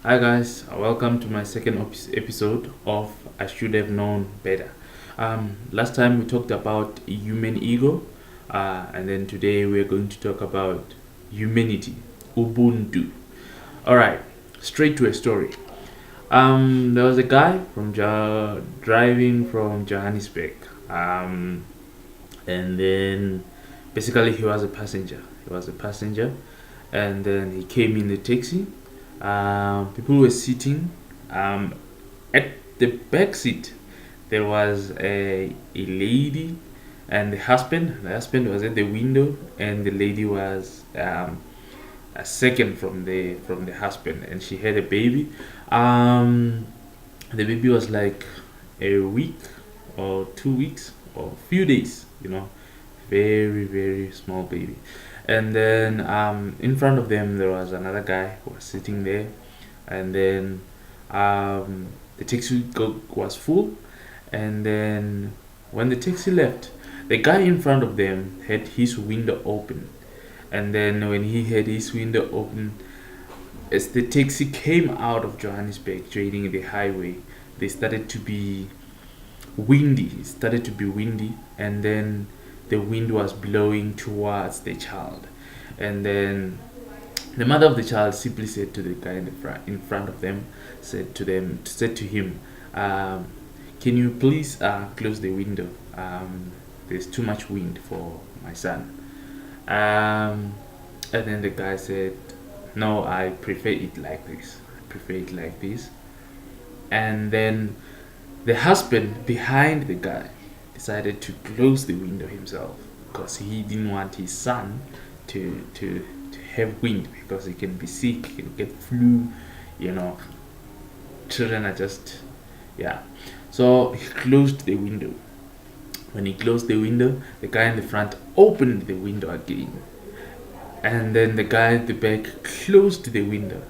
Hi guys, welcome to my second episode of I Should Have Known Better. Last time we talked about human ego, and then today we're going to talk about humanity, Ubuntu. All right, straight to a story. There was a guy from driving from Johannesburg, and then basically he was a passenger. And then he came in the taxi. People were sitting um, at the back seat. There was a lady and the husband. The husband was at the window, and the lady was a second from the husband, and she had a baby. Um, the baby was like a week or 2 weeks or few days, very very small baby. And then in front of them there was another guy who was sitting there, and then the taxi was full. And then when the taxi left, the guy in front of them had his window open. And then when he had his window open, as the taxi came out of Johannesburg joining the highway, they started to be windy. It started to be windy, and then the wind was blowing towards the child. And then the mother of the child simply said to the guy in front of them, said to him, um, "Can you please close the window? There's too much wind for my son." Um, and then the guy said, "No, I prefer it like this. I prefer it like this." And then the husband behind the guy decided to close the window himself because he didn't want his son to have wind, because he can be sick, he can get flu, you know. Children are just, yeah. So he closed the window. When he closed the window, the guy in the front opened the window again. And then the guy at the back closed the window.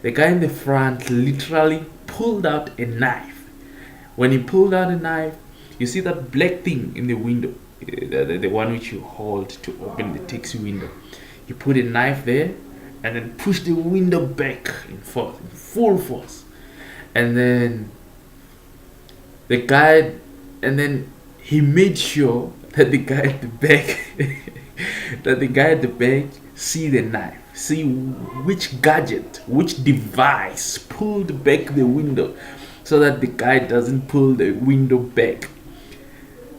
The guy in the front literally pulled out a knife. When he pulled out a knife, you see that black thing in the window, the one which you hold to open the taxi window. He put a knife there and then pushed the window back in full force. And then the guy, and then he made sure that the guy at the back, that the guy at the back see the knife, see which gadget, which device pulled back the window, so that the guy doesn't pull the window back.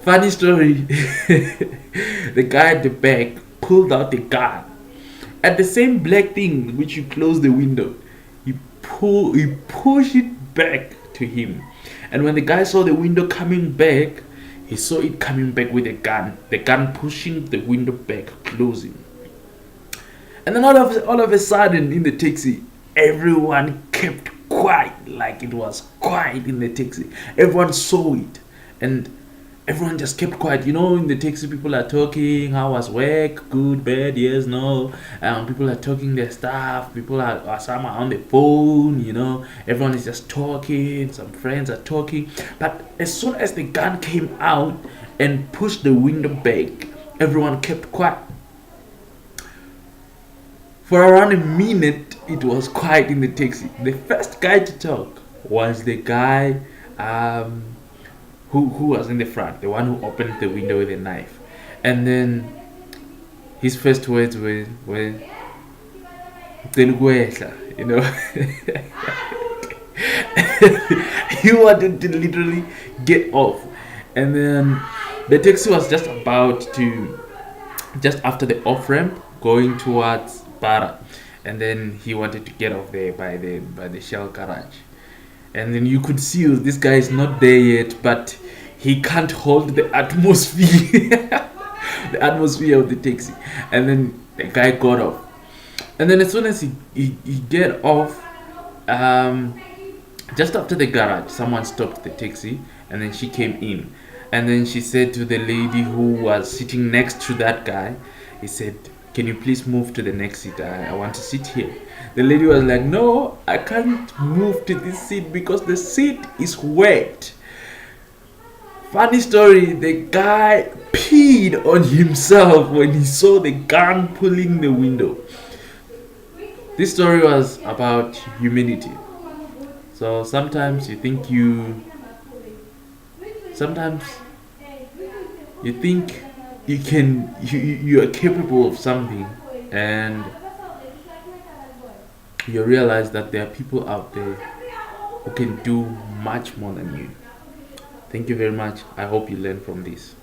Funny story. The guy at the back pulled out the gun. At the same black thing which you close the window, he pushed it back to him. And when the guy saw the window coming back, he saw it coming back with a gun. The gun pushing the window back, closing. And then all of a sudden in the taxi, everyone kept quiet, like it was quiet in the taxi. Everyone saw it, and everyone just kept quiet. In the taxi, people are talking. How was work? Good, bad, yes, no. People are talking their stuff. People are some are on the phone. Everyone is just talking. Some friends are talking. But as soon as the gun came out and pushed the window back, everyone kept quiet. For around a minute, it was quiet in the taxi. The first guy to talk was the guy who was in the front, the one who opened the window with a knife. And then his first words were "Teluguesha," He wanted to literally get off. And then the taxi was just after the off ramp going towards Para, and then he wanted to get off there by the Shell garage. And then you could see this guy is not there yet, but he can't hold the atmosphere, the atmosphere of the taxi. And then the guy got off. And then as soon as he get off, just after the garage, someone stopped the taxi, and then she came in. And then she said to the lady who was sitting next to that guy, he said, "Can you please move to the next seat? I want to sit here." The lady was like, "No, I can't move to this seat because the seat is wet." Funny story, the guy peed on himself when he saw the gun pulling the window. This story was about humanity. So sometimes you think you are capable of something, and you realize that there are people out there who can do much more than you. Thank you very much. I hope you learn from this.